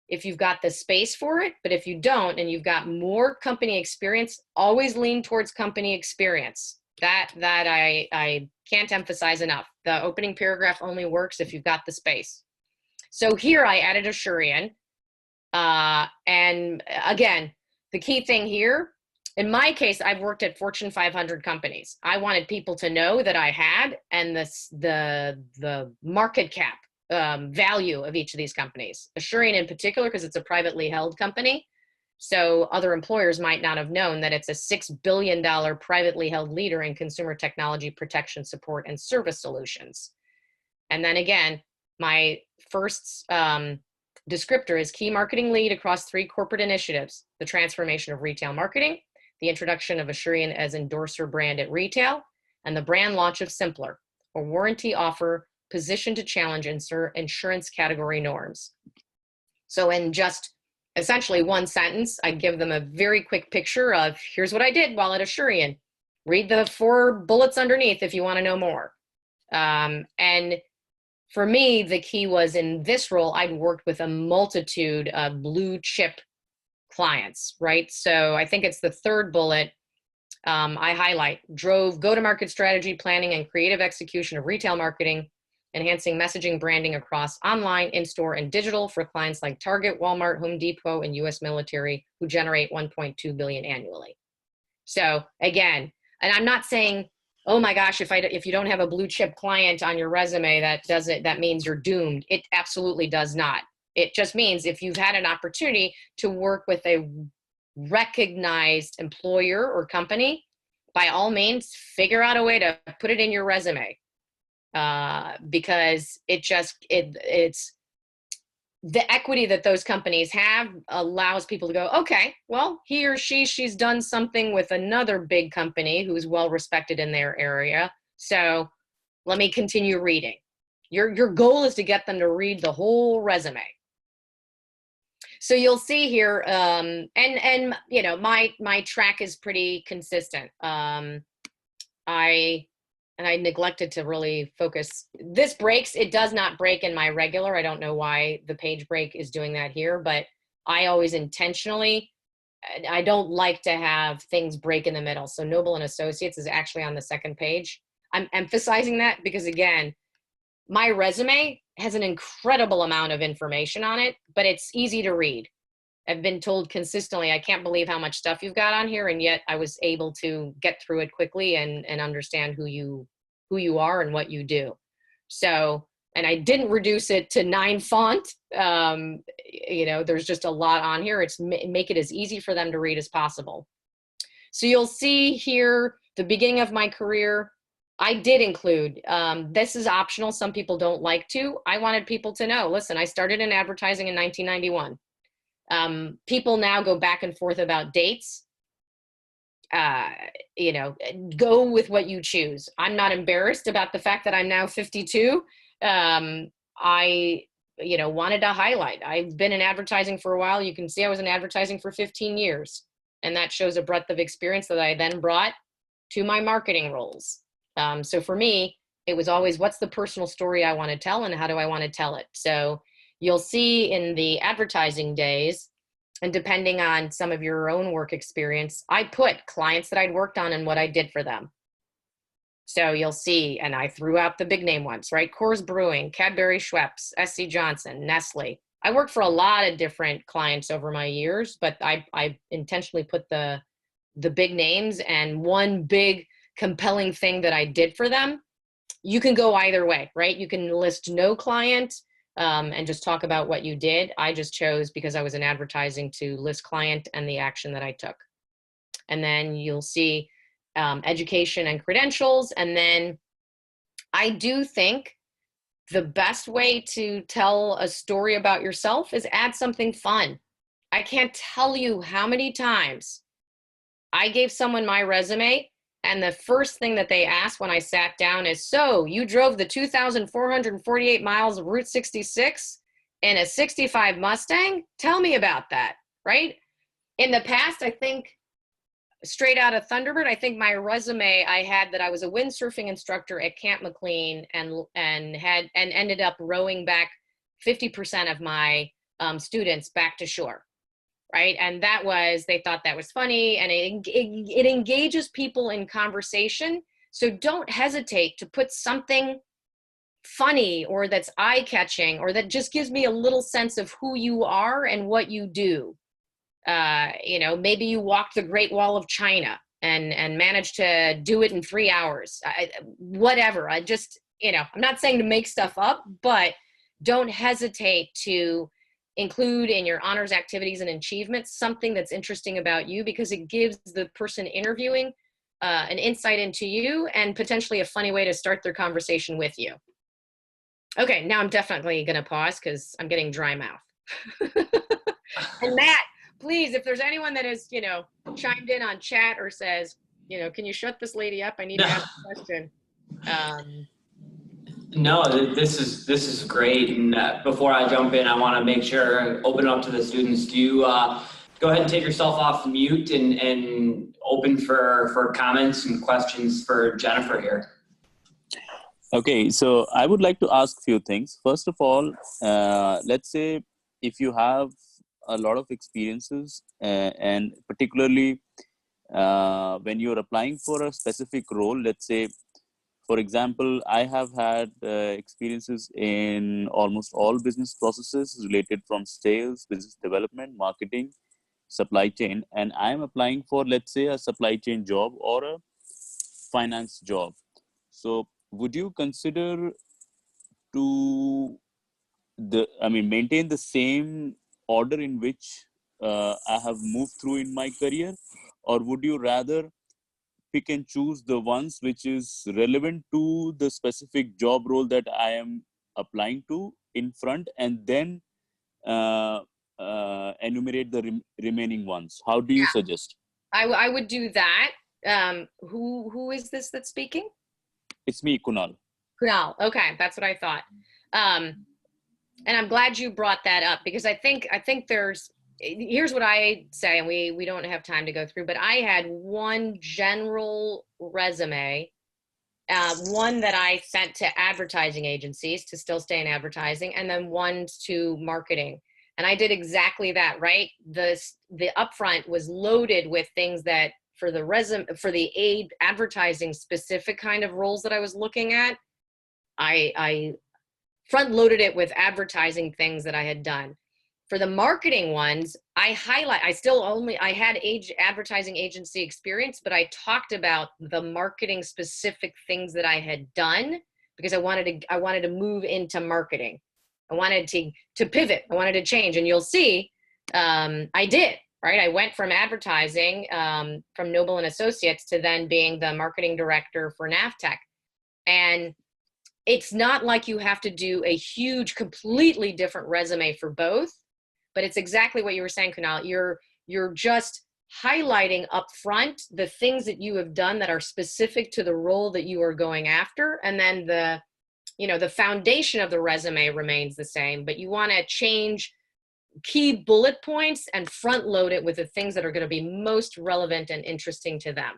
if you've got the space for it, but if you don't and you've got more company experience, always lean towards company experience. That I can't emphasize enough. The opening paragraph only works if you've got the space. So here I added Asurion. And again, the key thing here, in my case, I've worked at Fortune 500 companies. I wanted people to know that I had, and the market cap value of each of these companies. Asurion in particular, because it's a privately held company. So other employers might not have known that it's a $6 billion privately held leader in consumer technology protection, support, and service solutions. And then again, my first descriptor is key marketing lead across 3 corporate initiatives: the transformation of retail marketing, the introduction of Asurion as endorser brand at retail, and the brand launch of Simpler, a warranty offer positioned to challenge insurance category norms. So in just essentially one sentence, I give them a very quick picture of, here's what I did while at Asurion. Read the 4 bullets underneath if you want to know more. And for me, the key was, in this role, I'd worked with a multitude of blue chip clients, right? So I think it's the 3rd bullet I highlight: drove go-to-market strategy, planning, and creative execution of retail marketing, enhancing messaging branding across online, in-store, and digital for clients like Target, Walmart, Home Depot, and US military, who generate 1.2 billion annually. So again, and I'm not saying, oh my gosh, if you don't have a blue chip client on your resume, that means you're doomed. It absolutely does not. It just means if you've had an opportunity to work with a recognized employer or company, by all means, figure out a way to put it in your resume. Because it's the equity that those companies have allows people to go, okay, well, he or she's done something with another big company who's well respected in their area. So let me continue reading. Your goal is to get them to read the whole resume. So you'll see here, and you know, my track is pretty consistent. I neglected to really focus. This breaks. It does not break in my regular. I don't know why the page break is doing that here, but I always intentionally, I don't like to have things break in the middle. So Noble and Associates is actually on the 2nd page. I'm emphasizing that because, again, my resume has an incredible amount of information on it, but it's easy to read. I've been told consistently, I can't believe how much stuff you've got on here, and yet I was able to get through it quickly and understand who you are and what you do. So, and I didn't reduce it to 9 font. You know, there's just a lot on here. It's make it as easy for them to read as possible. So you'll see here the beginning of my career. I did include, this is optional. Some people don't like to. I wanted people to know, listen, I started in advertising in 1991. People now go back and forth about dates. You know, go with what you choose. I'm not embarrassed about the fact that I'm now 52. I, you know, wanted to highlight, I've been in advertising for a while. You can see I was in advertising for 15 years. And that shows a breadth of experience that I then brought to my marketing roles. So for me, it was always, what's the personal story I want to tell and how do I want to tell it? So you'll see in the advertising days, and depending on some of your own work experience, I put clients that I'd worked on and what I did for them. So you'll see, and I threw out the big name ones, right? Coors Brewing, Cadbury Schweppes, SC Johnson, Nestle. I worked for a lot of different clients over my years, but I intentionally put the big names and one big compelling thing that I did for them. You can go either way, right? You can list no client and just talk about what you did. I just chose, because I was in advertising, to list client and the action that I took. And then you'll see education and credentials. And then I do think the best way to tell a story about yourself is add something fun. I can't tell you how many times I gave someone my resume and the first thing that they asked when I sat down is, so you drove the 2,448 miles of Route 66 in a 65 Mustang? Tell me about that, right? In the past, I think straight out of Thunderbird, I think my resume I had that I was a windsurfing instructor at Camp McLean and ended up rowing back 50% of my students back to shore, right? And that was, they thought that was funny, and it engages people in conversation. So don't hesitate to put something funny or that's eye-catching or that just gives me a little sense of who you are and what you do. You know, maybe you walked the Great Wall of China and managed to do it in 3 hours. Whatever. I just, you know, I'm not saying to make stuff up, but don't hesitate to include in your honors activities and achievements something that's interesting about you, because it gives the person interviewing an insight into you and potentially a funny way to start their conversation with you. Okay, now I'm definitely going to pause because I'm getting dry mouth. And Matt, please, if there's anyone that has, you know, chimed in on chat or says, you know, can you shut this lady up? I need to ask a question. No, this is great. And before I jump in, I want to make sure, open up to the students. Do you go ahead and take yourself off mute and open for comments and questions for Jennifer here. Okay, so I would like to ask a few things. First of all, let's say if you have a lot of experiences and particularly when you're applying for a specific role, let's say, for example, I have had experiences in almost all business processes related from sales, business development, marketing, supply chain, and I'm applying for, let's say, a supply chain job or a finance job. So would you consider to maintain the same order in which I have moved through in my career, or would you rather pick and choose the ones which is relevant to the specific job role that I am applying to in front, and then enumerate the remaining ones? How do you suggest? I would do that. Who is this that's speaking? It's me, Kunal. Kunal. Okay, that's what I thought. And I'm glad you brought that up, because I think there's, here's what I say, and we don't have time to go through, but I had one general resume, one that I sent to advertising agencies to still stay in advertising, and then one to marketing. And I did exactly that, right? The upfront was loaded with things that for the resume, for the advertising specific kind of roles that I was looking at, I front loaded it with advertising things that I had done. For the marketing ones, I had advertising agency experience, but I talked about the marketing specific things that I had done, because I wanted to move into marketing. I wanted to pivot. I wanted to change, and you'll see, I did, right? I went from advertising, from Noble and Associates, to then being the marketing director for Navtech. And it's not like you have to do a huge, completely different resume for both, but it's exactly what you were saying, Kunal. You're just highlighting up front the things that you have done that are specific to the role that you are going after, and then the foundation of the resume remains the same, but you want to change key bullet points and front load it with the things that are going to be most relevant and interesting to them.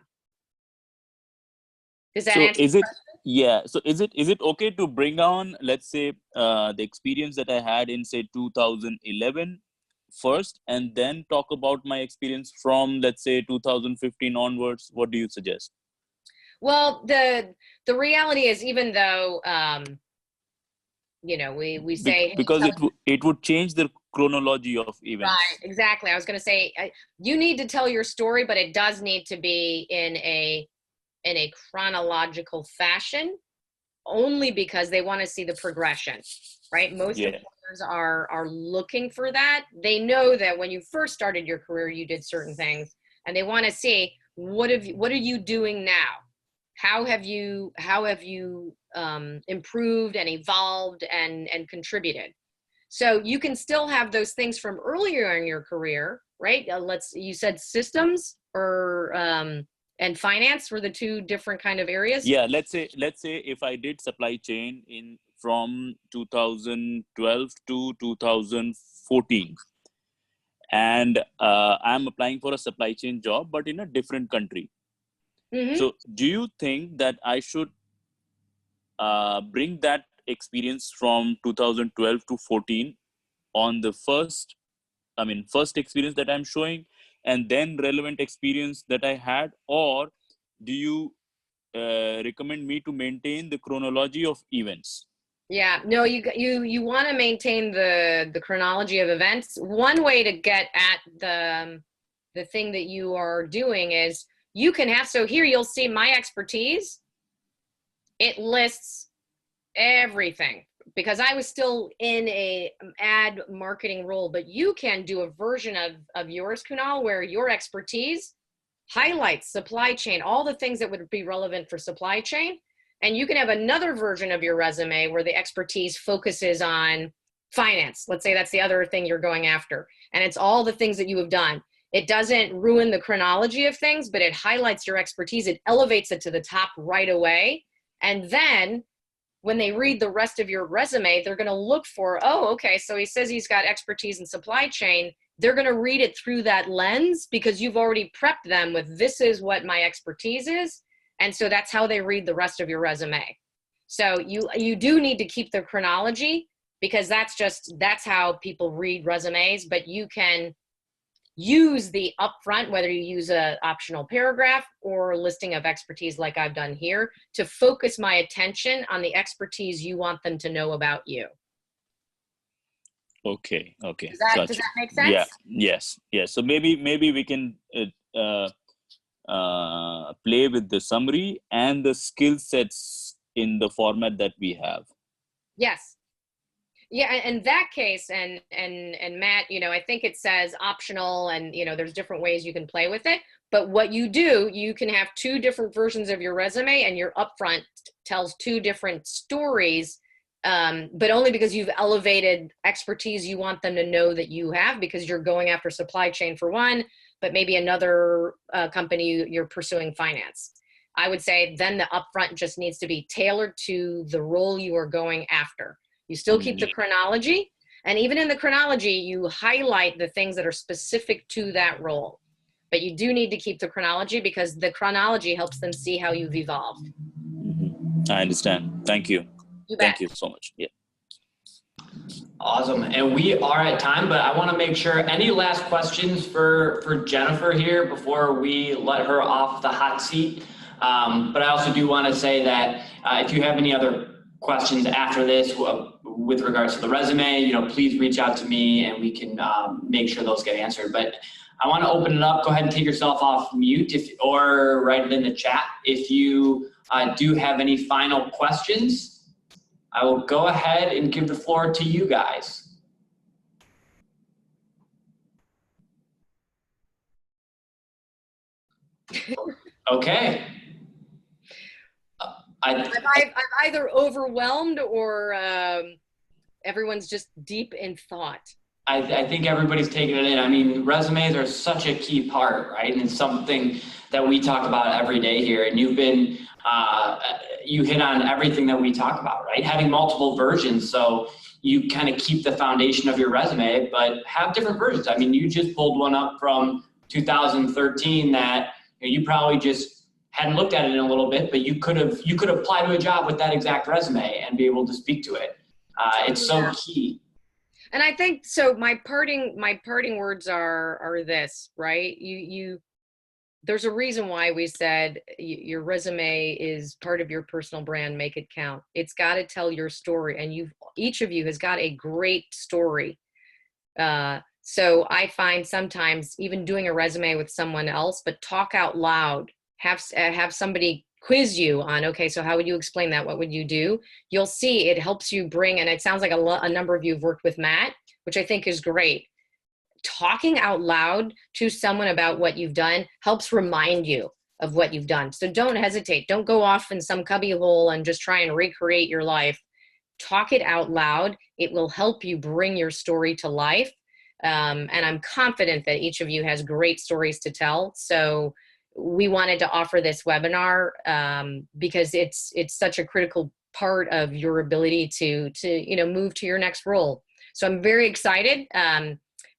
Does that answer the question? Yeah. So is it okay to bring on, let's say, the experience that I had in, say, 2011 first, and then talk about my experience from, let's say, 2015 onwards? What do you suggest? Well, the reality is, even though, we say, because it would change the chronology of events. Right, exactly. I was going to say, you need to tell your story, but it does need to be in a chronological fashion, only because they want to see the progression, right? Most employers are looking for that. They know that when you first started your career, you did certain things, and they want to see what are you doing now? How have you improved and evolved and contributed? So you can still have those things from earlier in your career, right? You said systems or and finance were the two different kind of areas. Yeah, let's say if I did supply chain from 2012 to 2014. And I'm applying for a supply chain job, but in a different country. Mm-hmm. So do you think that I should bring that experience from 2012 to 14 on the first experience that I'm showing, and then relevant experience that I had? Or do you recommend me to maintain the chronology of events? Yeah, no, you want to maintain the chronology of events. One way to get at the thing that you are doing is you can have, so here you'll see my expertise. It lists everything because I was still in a ad marketing role, but you can do a version of yours, Kunal, where your expertise highlights supply chain, all the things that would be relevant for supply chain. And you can have another version of your resume where the expertise focuses on finance. Let's say that's the other thing you're going after. And it's all the things that you have done. It doesn't ruin the chronology of things, but it highlights your expertise. It elevates it to the top right away. And then when they read the rest of your resume, they're going to look for, oh, okay, so he says he's got expertise in supply chain. They're going to read it through that lens because you've already prepped them with, this is what my expertise is. And so that's how they read the rest of your resume. So you do need to keep the chronology because that's how people read resumes, but you can use the upfront, whether you use an optional paragraph or a listing of expertise like I've done here, to focus my attention on the expertise you want them to know about you. Okay. Does that make sense? Yeah. Yes. So maybe we can play with the summary and the skill sets in the format that we have. Yes. Yeah, in that case, and Matt, I think it says optional, and there's different ways you can play with it. But what you do, you can have two different versions of your resume, and your upfront tells two different stories, but only because you've elevated expertise you want them to know that you have, because you're going after supply chain for one, but maybe another company you're pursuing finance. I would say then the upfront just needs to be tailored to the role you are going after. You still keep the chronology, and even in the chronology, you highlight the things that are specific to that role. But you do need to keep the chronology because the chronology helps them see how you've evolved. I understand. Thank you. You bet. Thank you so much. Yeah. Awesome. And we are at time, but I want to make sure, any last questions for Jennifer here before we let her off the hot seat? But I also do want to say that if you have any other questions after this with regards to the resume, please reach out to me and we can make sure those get answered. But I want to open it up. Go ahead and take yourself off mute or write it in the chat. If you do have any final questions, I will go ahead and give the floor to you guys. Okay. I'm either overwhelmed or everyone's just deep in thought. I think everybody's taking it in. I mean, resumes are such a key part, right? And it's something that we talk about every day here. And you've been, you hit on everything that we talk about, right? Having multiple versions. So you kind of keep the foundation of your resume, but have different versions. I mean, you just pulled one up from 2013 that you probably just hadn't looked at it in a little bit, but you could apply to a job with that exact resume and be able to speak to it. It's so key. And I think so. My parting words are this, right? There's a reason why we said your resume is part of your personal brand. Make it count. It's got to tell your story, and each of you has got a great story. So I find sometimes even doing a resume with someone else, but talk out loud. Have somebody quiz you on, okay, so how would you explain that? What would you do? You'll see it helps you bring, and it sounds like a number of you have worked with Matt, which I think is great. Talking out loud to someone about what you've done helps remind you of what you've done. So don't hesitate. Don't go off in some cubbyhole and just try and recreate your life. Talk it out loud. It will help you bring your story to life. And I'm confident that each of you has great stories to tell. So we wanted to offer this webinar because it's such a critical part of your ability to move to your next role. So I'm very excited.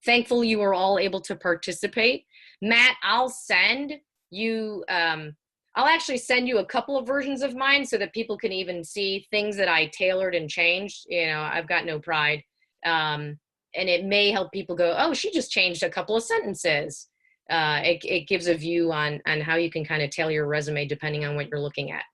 Thankful you were all able to participate. Matt, I'll send you, I'll actually send you a couple of versions of mine so that people can even see things that I tailored and changed. I've got no pride. And it may help people go, oh, she just changed a couple of sentences. It gives a view on how you can kind of tailor your resume depending on what you're looking at.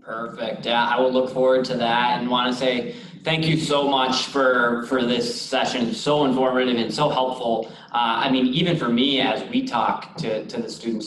Perfect. Yeah, I will look forward to that and want to say thank you so much for this session. So informative and so helpful. I mean, even for me as we talk to the students